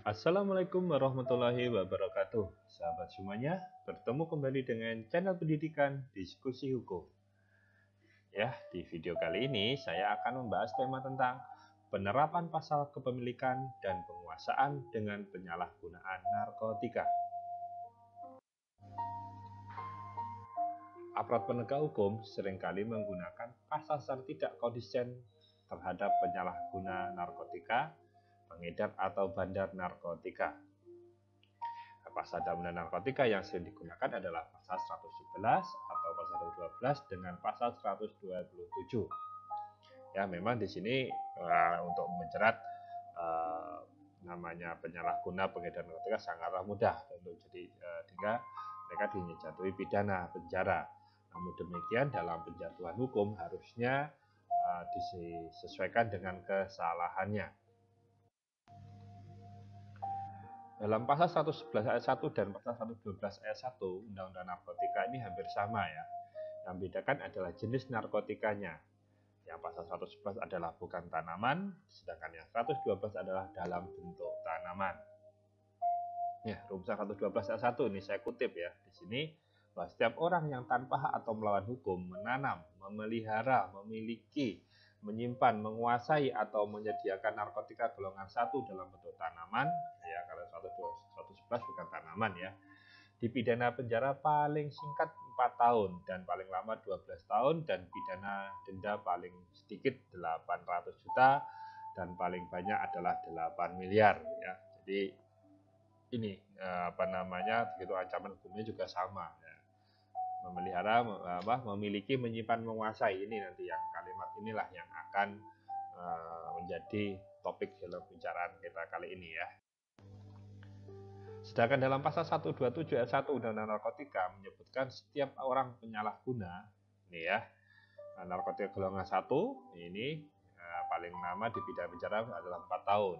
Assalamualaikum warahmatullahi wabarakatuh. Sahabat semuanya, bertemu kembali dengan channel pendidikan Diskusi Hukum. Ya, di video kali ini saya akan membahas tema tentang penerapan pasal kepemilikan dan penguasaan dengan penyalahgunaan narkotika. Aparat penegak hukum seringkali menggunakan pasal secara tidak konsisten terhadap penyalahguna narkotika, pengedar atau bandar narkotika. Pasal dalam narkotika yang sering digunakan adalah pasal 111 atau pasal 112 dengan pasal 127. Ya, memang di sini untuk menjerat namanya penyalahguna pengedar narkotika sangatlah mudah untuk jadi sehingga mereka dijatuhi pidana penjara. Namun demikian dalam penjatuhan hukum harusnya disesuaikan dengan kesalahannya. Dalam pasal 111 ayat 1 dan pasal 112 ayat 1 Undang-Undang Narkotika ini hampir sama ya. Yang bedakan adalah jenis narkotikanya. Yang pasal 111 adalah bukan tanaman, sedangkan yang 112 adalah dalam bentuk tanaman. Ya, rumusan 112 ayat 1 ini saya kutip ya. Di sini bahwa setiap orang yang tanpa hak atau melawan hukum menanam, memelihara, memiliki, menyimpan, menguasai atau menyediakan narkotika golongan 1 dalam bentuk tanaman, ya kalau 111 bukan tanaman ya, dipidana penjara paling singkat 4 tahun dan paling lama 12 tahun dan pidana denda paling sedikit 800 juta dan paling banyak adalah 8 miliar ya. Jadi ini begitu ancaman hukumnya juga sama ya. Memelihara, memiliki, menyimpan, menguasai, ini nanti yang kalimat inilah yang akan menjadi topik dalam pembicaraan kita kali ini ya. Sedangkan dalam pasal 127 ayat 1 Undang-Undang Narkotika menyebutkan setiap orang penyalahguna ini ya, narkotika golongan 1 ini paling lama dipidana penjara adalah 4 tahun.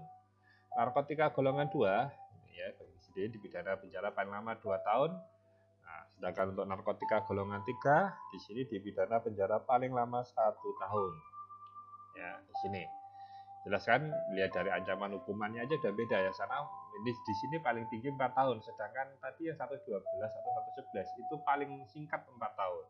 Narkotika golongan 2 ya, sendiri dipidana penjara paling lama 2 tahun. Nah, sedangkan untuk narkotika golongan 3 di sini dipidana penjara paling lama 1 tahun. Ya, di sini. Jelaskan, lihat dari ancaman hukumannya aja udah beda ya. Sana ini di sini paling tinggi 4 tahun, sedangkan tadi yang 112 atau 111 itu paling singkat 4 tahun.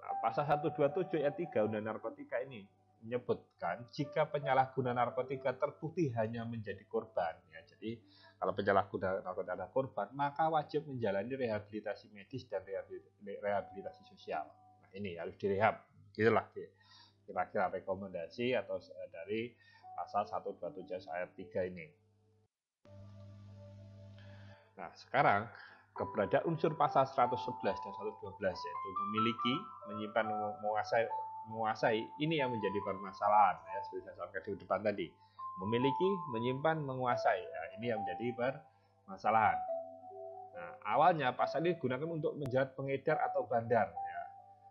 Nah, pasal 127 ayat 3 Undang Narkotika ini menyebutkan jika penyalahguna narkotika terbukti hanya menjadi korban ya. Jadi kalau penyalahguna narkotika adalah korban, maka wajib menjalani rehabilitasi medis dan rehabilitasi sosial. Nah, ini harus direhab. Gitulah kira-kira rekomendasi atau dari pasal 127 ayat 3 ini. Nah, sekarang keberadaan unsur pasal 111 dan 112 yaitu memiliki, menyimpan, menguasai ini yang menjadi permasalahan ya, seperti saya sampaikan di depan tadi. Memiliki, menyimpan, menguasai ya, ini yang menjadi permasalahan. Nah, awalnya pasal ini digunakan untuk menjerat pengedar atau bandar ya.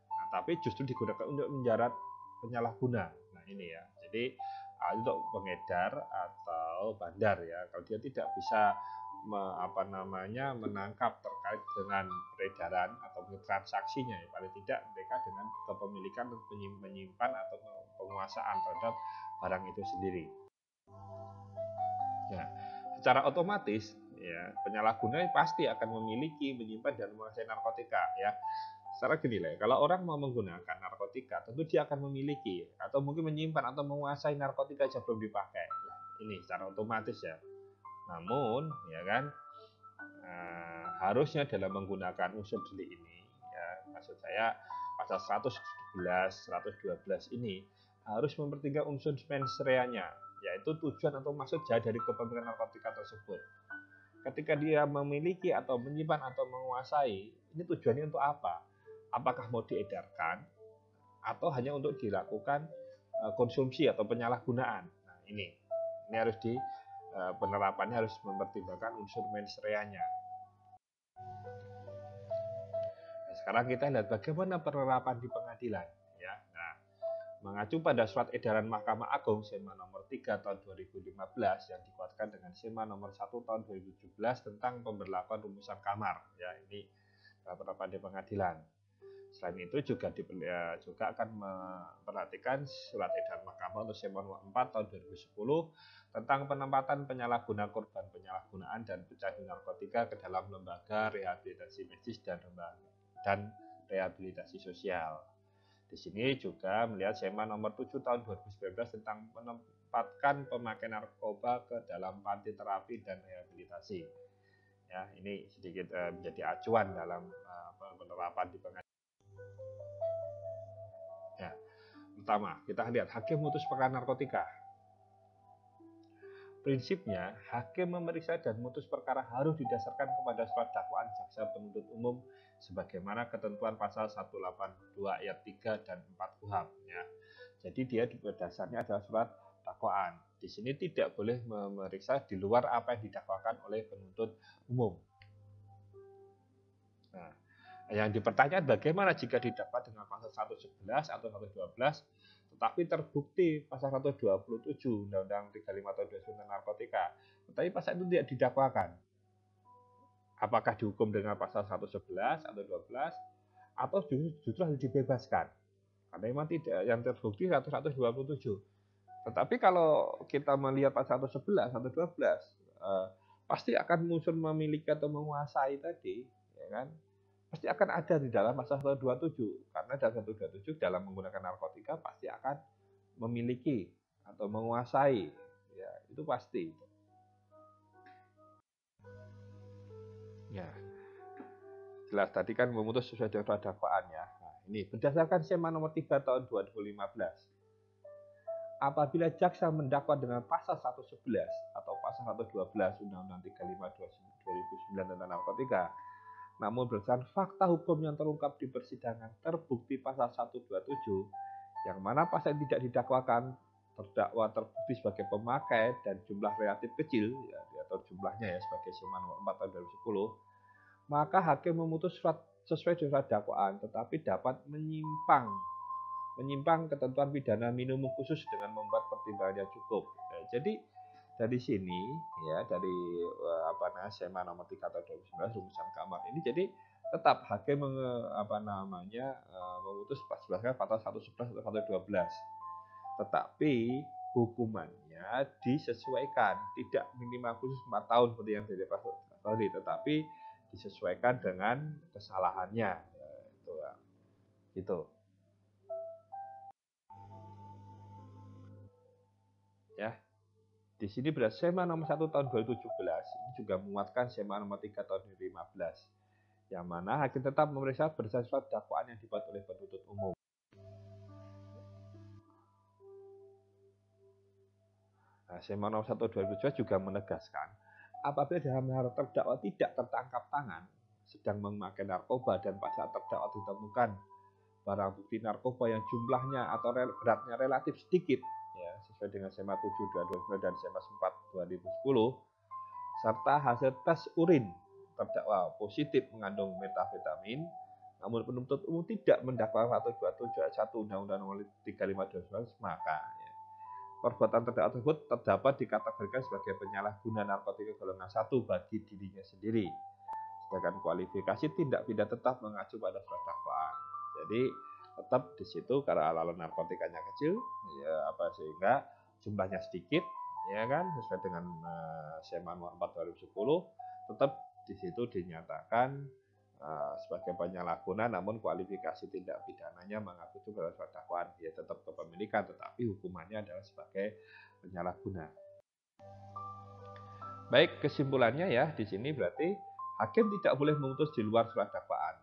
Nah, tapi justru digunakan untuk menjerat penyalahguna. Nah, ini ya. Jadi untuk pengedar atau bandar ya, kalau dia tidak bisa menangkap terkait dengan peredaran atau transaksinya ya, paling tidak mereka dengan kepemilikan menyimpan atau penguasaan terhadap barang itu sendiri. Ya, secara otomatis ya penyalahguna pasti akan memiliki, menyimpan dan menguasai narkotika ya. Secara gini lah, kalau orang mau menggunakan narkotika, tentu dia akan memiliki atau mungkin menyimpan atau menguasai narkotika sebelum dipakai. Nah, ini secara otomatis ya. Namun, ya kan, harusnya dalam menggunakan unsur delik ini, ya, maksud saya pasal 111, 112 ini harus mempertimbangkan unsur mens rea-nya, yaitu tujuan atau maksud jahat dari kepemilikan narkotika tersebut. Ketika dia memiliki atau menyimpan atau menguasai, ini tujuannya untuk apa? Apakah mau diedarkan atau hanya untuk dilakukan konsumsi atau penyalahgunaan? Nah, ini harus penerapannya harus mempertimbangkan unsur mens rea-nya. Nah, sekarang kita lihat bagaimana penerapan di pengadilan ya. Nah, mengacu pada surat edaran Mahkamah Agung SEMA nomor 3 tahun 2015 yang dikuatkan dengan SEMA nomor 1 tahun 2017 tentang pemberlakuan rumusan kamar ya, ini penerapan di pengadilan. Selain itu juga akan memperhatikan surat edaran Mahkamah atau SEMA nomor 4 tahun 2010 tentang penempatan penyalahguna korban penyalahgunaan dan pecandu narkotika ke dalam lembaga rehabilitasi medis dan rehabilitasi sosial. Di sini juga melihat SEMA nomor 7 tahun 2019 tentang menempatkan pemakai narkoba ke dalam panti terapi dan rehabilitasi. Ya, ini sedikit menjadi acuan dalam penerapan di pengadilan. Ya, pertama, kita lihat hakim memutus perkara narkotika. Prinsipnya, hakim memeriksa dan memutus perkara harus didasarkan kepada surat dakwaan jaksa penuntut umum sebagaimana ketentuan pasal 182 ayat 3 dan 4 KUHP. Ya. Jadi dia berdasarnya adalah surat dakwaan. Di sini tidak boleh memeriksa di luar apa yang didakwakan oleh penuntut umum. Nah, yang dipertanyakan bagaimana jika didakwa dengan pasal 111 atau 112 tetapi terbukti pasal 127 Undang-Undang 35 tahun 2009 tentang narkotika, tetapi pasal itu tidak didakwakan. Apakah dihukum dengan pasal 111 atau 12 atau justru harus dibebaskan? Karena memang tidak yang terbukti 127. Tetapi kalau kita melihat pasal 111 atau 12 pasti akan muncul memiliki atau menguasai tadi, ya kan? Pasti akan ada di dalam pasal 127 karena dalam 127 dalam menggunakan narkotika pasti akan memiliki atau menguasai, ya itu pasti. Ya, jelas tadi kan memutus sesuai dengan dakwaan ya. Nah, ini berdasarkan SEMA nomor 3 tahun 2015. Apabila jaksa mendakwa dengan pasal 111 atau pasal 112 Undang-Undang 35 2009 tentang narkotika, namun berdasarkan fakta hukum yang terungkap di persidangan terbukti pasal 127 yang mana pasal tidak didakwakan, terdakwa terbukti sebagai pemakai dan jumlah relatif kecil ya, atau jumlahnya ya sebagai SEMA nomor 4 tahun 2010, maka hakim memutus sesuai dengan dakwaan tetapi dapat menyimpang ketentuan pidana minimum khusus dengan membuat pertimbangan yang cukup. Ya, jadi dari sini ya dari SEMA nomor 3 tahun 2019 rumusan kamar ini jadi tetap hakim memutus berdasarkan pasal 111 atau 112. Tetapi hukumannya disesuaikan, tidak minimal khusus 4 tahun seperti yang dari pasal tadi, tetapi disesuaikan dengan kesalahannya. Ya, gitu. Ya. Di sini berat SEMA nomor 1 tahun 2017 ini juga menguatkan SEMA nomor 3 tahun 2015 yang mana hakim tetap memeriksa berdasarkan dakwaan yang dibuat oleh penuntut umum. Nah, SEMA nomor 1 2017 juga menegaskan apabila dalam hal terdakwa tidak tertangkap tangan sedang memakai narkoba dan pada saat terdakwa ditemukan barang bukti narkoba yang jumlahnya atau beratnya relatif sedikit ya sesuai dengan SEMA 7 2009 dan SEMA 4 2010 serta hasil tes urin terdakwa positif mengandung metafetamin, namun penuntut umum tidak mendakwa 127 ayat 1 Undang-Undang Nomor 35 2019, maka ya, perbuatan terdakwa tersebut terdapat dikategorikan sebagai penyalahguna narkotika golongan 1 bagi dirinya sendiri. Sedangkan kualifikasi tindak pidana tetap mengacu pada surat dakwaan. Jadi tetap di situ karena ala narkotikanya kecil, ya sehingga jumlahnya sedikit, ya kan sesuai dengan SEMA nomor 4 2010 tetap di situ dinyatakan sebagai penyalahguna namun kualifikasi tindak pidananya mengacu pada surat dakwaan, ya tetap kepemilikan tetapi hukumannya adalah sebagai penyalahguna. Baik, kesimpulannya ya di sini berarti hakim tidak boleh memutus di luar surat dakwaan.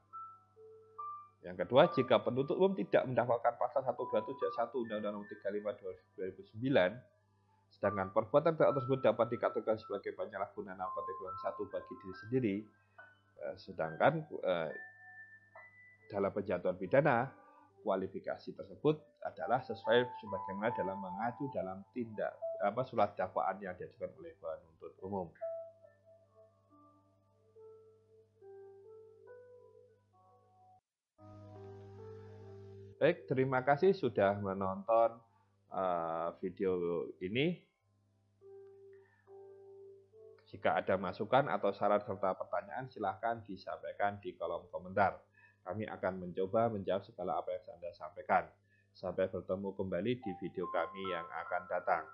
Yang kedua, jika penuntut umum tidak mendakwakan pasal 127 ayat 1 Undang-Undang Nomor 35 2009, sedangkan perbuatan tersebut dapat dikategorikan sebagai penyalahgunaan narkotika golongan 1 bagi diri sendiri, sedangkan dalam penjatuhan pidana kualifikasi tersebut adalah sesuai sebagaimana dalam mengacu dalam surat dakwaan yang diajukan oleh penuntut umum. Baik, terima kasih sudah menonton video ini. Jika ada masukan atau saran serta pertanyaan, silahkan disampaikan di kolom komentar. Kami akan mencoba menjawab segala apa yang Anda sampaikan. Sampai bertemu kembali di video kami yang akan datang.